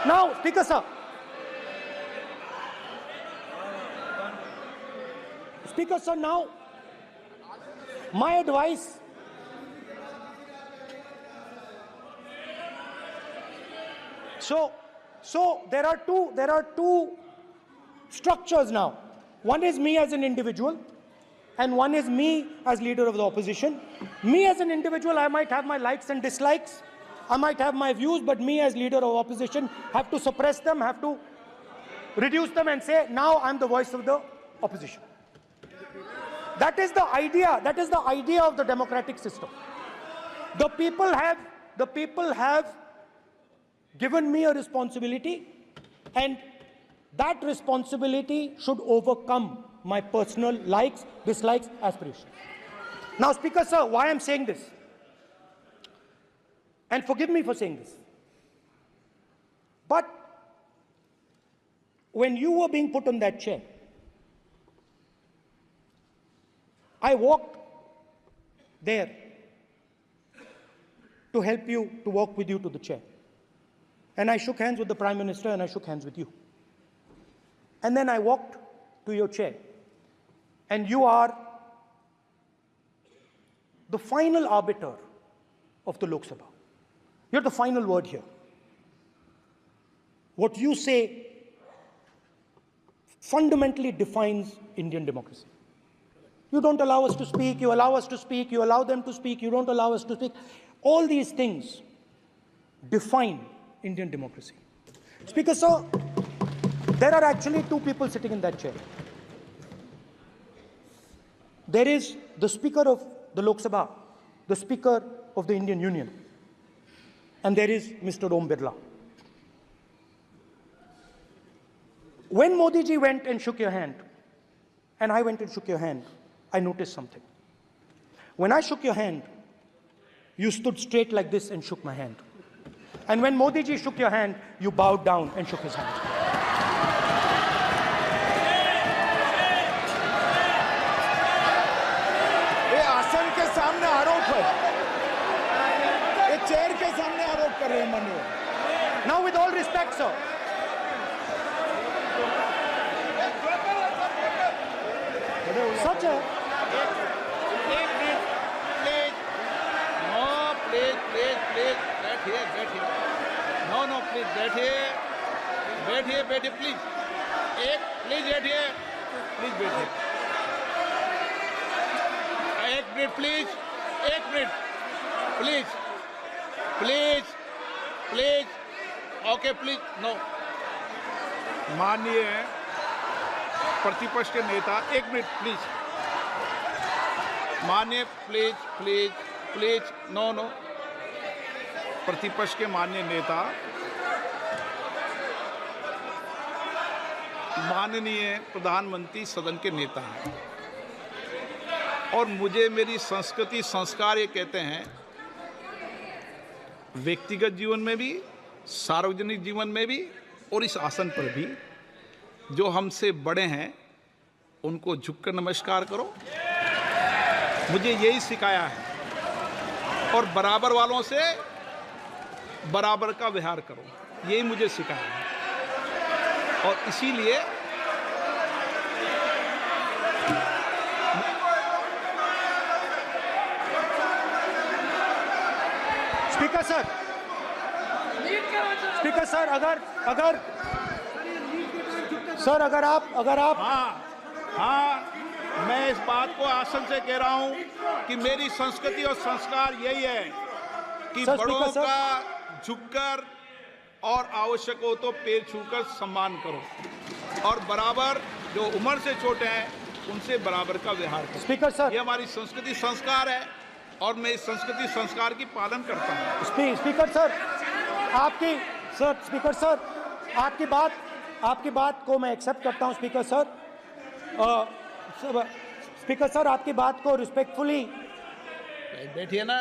Now, Speaker sir. Speaker sir, now, my advice. So there are two structures now. One is me as an individual, and one is me as leader of the opposition. Me as an individual, I might have my likes and dislikes, I might have my views, but me as leader of opposition have to suppress them, have to reduce them and say, now I'm the voice of the opposition. That is the idea of the democratic system. The people have given me a responsibility, and that responsibility should overcome my personal likes, dislikes, aspirations. Now, Speaker sir, why I'm saying this, and forgive me for saying this, but when you were being put on that chair, I walked there to help you, to walk with you to the chair. And I shook hands with the Prime Minister, and I shook hands with you. And then I walked to your chair. And you are the final arbiter of the Lok Sabha. You're the final word here. What you say fundamentally defines Indian democracy. You don't allow us to speak, you allow us to speak, you allow them to speak, you don't allow us to speak. All these things define Indian democracy. Speaker sir, there are actually two people sitting in that chair. There is the Speaker of the Lok Sabha, the Speaker of the Indian Union, and there is Mr. Om Birla. When Modi ji went and shook your hand, and I went and shook your hand, I noticed something. When I shook your hand, you stood straight like this and shook my hand. And when Modi ji shook your hand, you bowed down and shook his hand. ये आसन के सामने आरोप है, ये chair के सामने आरोप कर रहे हैं माननीय। Now, with all respect, sir. Such a... बैठिए, प्लीज। प्लीज बैठिए, एक minute please, okay please, no. माननीय प्रतिपक्ष के नेता, एक मिनट प्लीज। माननीय प्लीज, नो। प्रतिपक्ष के माननीय नेता, माननीय प्रधानमंत्री सदन के नेता हैं, और मुझे मेरी संस्कृति संस्कार ये कहते हैं, व्यक्तिगत जीवन में भी, सार्वजनिक जीवन में भी, और इस आसन पर भी, जो हमसे बड़े हैं उनको झुककर नमस्कार करो। मुझे यही सिखाया है, और बराबर वालों से बराबर का व्यवहार करो, यही मुझे सिखाया है। और इसीलिए स्पीकर सर, अगर आप हाँ, मैं इस बात को आसन से कह रहा हूं कि मेरी संस्कृति और संस्कार यही है कि बड़ों का झुककर और आवश्यक हो तो पैर छूकर सम्मान करो, और बराबर जो उम्र से छोटे हैं उनसे बराबर का व्यवहार करो। स्पीकर सर, ये हमारी संस्कृति संस्कार है, और मैं इस संस्कृति संस्कार की पालन करता हूँ। स्पीकर सर, आपकी बात को मैं एक्सेप्ट करता हूँ। स्पीकर सर, आपकी बात को रिस्पेक्टफुली, बैठिए ना।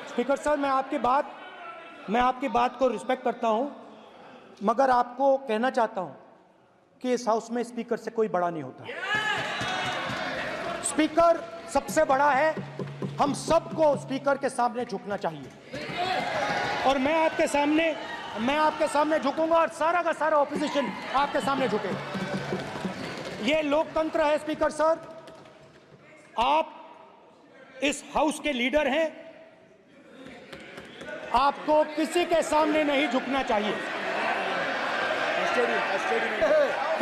स्पीकर सर, मैं आपकी बात को रिस्पेक्ट करता हूं, मगर आपको कहना चाहता हूं कि इस हाउस में स्पीकर से कोई बड़ा नहीं होता। स्पीकर सबसे बड़ा है, हम सबको स्पीकर के सामने झुकना चाहिए। और मैं आपके सामने झुकूंगा और सारा का सारा ऑपोजिशन आपके सामने झुकेगा। ये लोकतंत्र है स्पीकर सर। आप इस हाउस के लीडर हैं, आपको किसी के सामने नहीं झुकना चाहिए।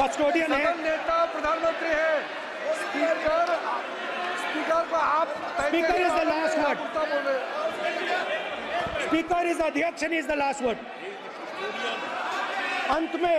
कस्टोडियन है, नेता प्रधानमंत्री है, स्पीकर को आप speaker is the last word, speaker is अध्यक्ष and is the last word. अंत में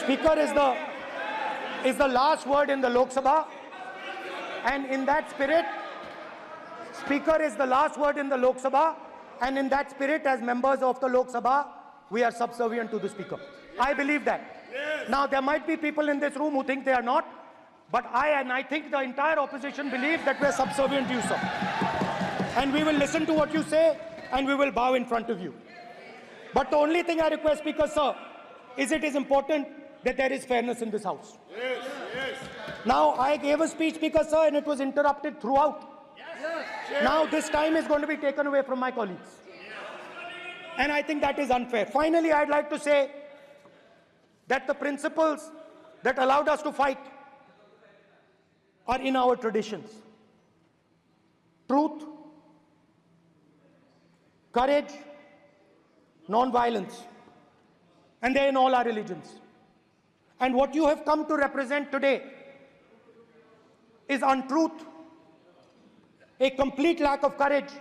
Speaker is the last word in the Lok Sabha, and in that spirit, Speaker is the last word in the Lok Sabha, and in that spirit, as members of the Lok Sabha, we are subservient to the Speaker. I believe that. Yes. Now, there might be people in this room who think they are not, but I think the entire opposition believes that we are subservient to you, sir. And we will listen to what you say, and we will bow in front of you. But the only thing I request, Speaker, sir, is it is important that there is fairness in this house. Yes, yes. Now, I gave a speech, Speaker, sir, and it was interrupted throughout. Yes. Now, this time is going to be taken away from my colleagues. And I think that is unfair. Finally, I'd like to say that the principles that allowed us to fight are in our traditions. Truth, courage, non-violence. And they're in all our religions. And what you have come to represent today is untruth, a complete lack of courage,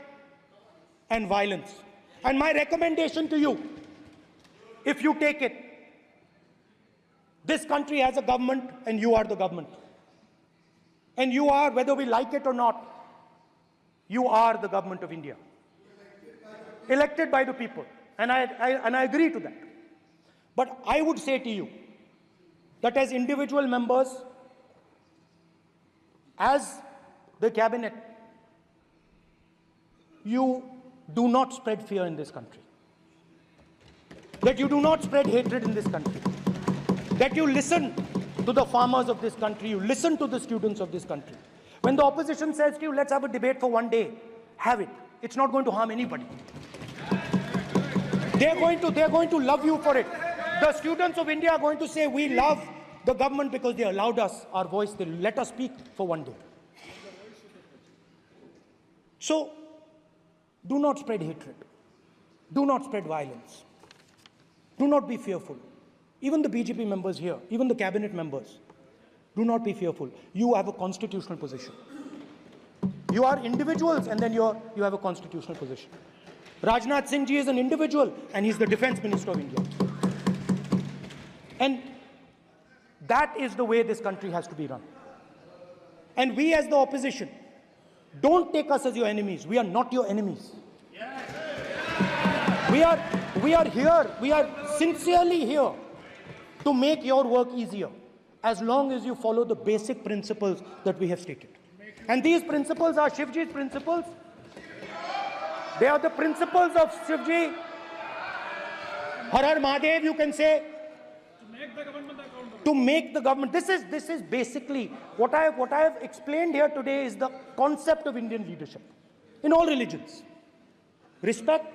and violence. And my recommendation to you, if you take it, this country has a government and you are the government. And you are, whether we like it or not, you are the government of India. Elected by the people. And I agree to that. But I would say to you that as individual members, as the cabinet, you do not spread fear in this country. That you do not spread hatred in this country. That you listen to the farmers of this country, you listen to the students of this country. When the opposition says to you, let's have a debate for one day, have it. It's not going to harm anybody. They're going to love you for it. The students of India are going to say, we love the government because they allowed us our voice, they let us speak for one day. So, do not spread hatred. Do not spread violence. Do not be fearful. Even the BJP members here, even the cabinet members, do not be fearful. You have a constitutional position. You are individuals and then you have a constitutional position. Rajnath Singh ji is an individual and he's the Defense Minister of India. And that is the way this country has to be run. And we as the opposition, don't take us as your enemies. We are not your enemies. We are here, we are sincerely here to make your work easier, as long as you follow the basic principles that we have stated. And these principles are Shivji's principles. They are the principles of Shivji. Har Har Mahadev, you can say. To make the government. This is basically what I have explained here today is the concept of Indian leadership in all religions. Respect,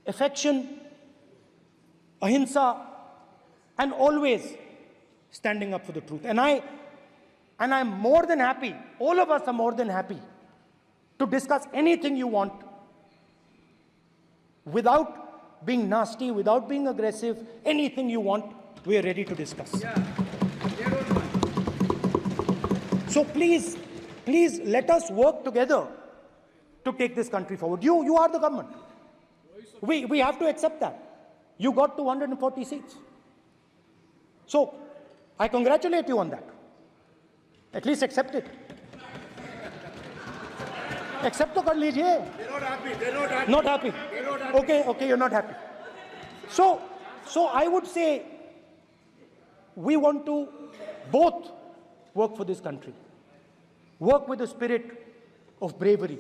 affection, ahimsa, and always standing up for the truth. And I'm more than happy, all of us are more than happy to discuss anything you want without being nasty, without being aggressive, anything you want, we are ready to discuss. So please let us work together to take this country forward. You are the government. We have to accept that. You got 240 seats. So I congratulate you on that. At least accept it. Accept to kar lijiye. They're not happy. They're not happy. Not happy. They're not happy. Okay, you're not happy. So I would say we want to both work for this country. Work with the spirit of bravery.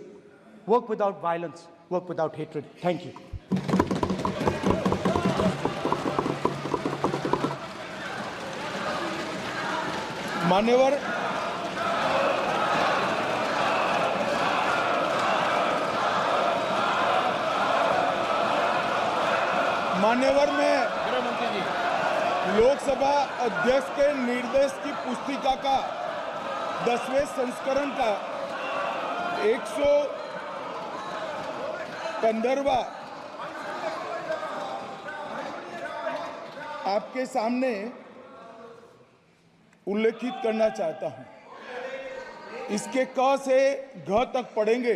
Work without violence. work without hatred. Thank you. मान्यवर में गृहमंत्री जी, लोकसभा अध्यक्ष के निर्देश की पुस्तिका का 10वें संस्करण का 115वां आपके सामने उल्लेखित करना चाहता हूं। इसके क से घ तक पढ़ेंगे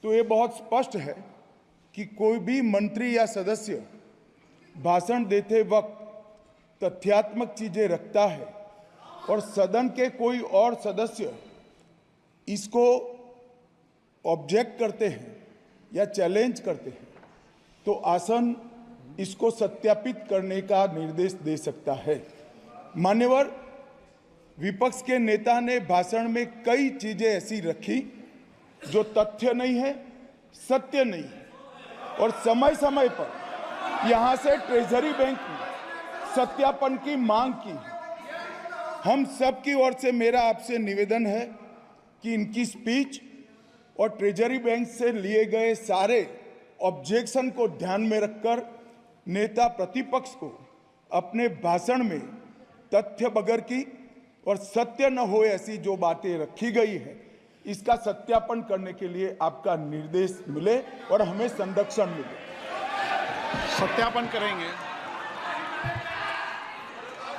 तो ये बहुत स्पष्ट है कि कोई भी मंत्री या सदस्य भाषण देते वक्त तथ्यात्मक चीजें रखता है और सदन के कोई और सदस्य इसको ऑब्जेक्ट करते हैं या चैलेंज करते हैं तो आसन इसको सत्यापित करने का निर्देश दे सकता है। मान्यवर, विपक्ष के नेता ने भाषण में कई चीजें ऐसी रखी जो तथ्य नहीं है, सत्य नहीं है और समय समय पर यहां से ट्रेजरी बैंक ने सत्यापन की मांग की। हम सब की ओर से मेरा आपसे निवेदन है कि इनकी स्पीच और ट्रेजरी बैंक से लिए गए सारे ऑब्जेक्शन को ध्यान में रखकर नेता प्रतिपक्ष को अपने भाषण में तथ्य बगैर की और सत्य न हो ऐसी जो बातें रखी गई है इसका सत्यापन करने के लिए आपका निर्देश मिले और हमें संरक्षण मिले। सत्यापन करेंगे।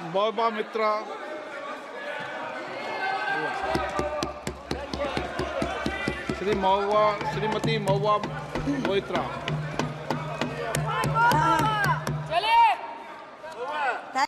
महोबा मित्रा, श्रीमती महुआ मोइत्रा।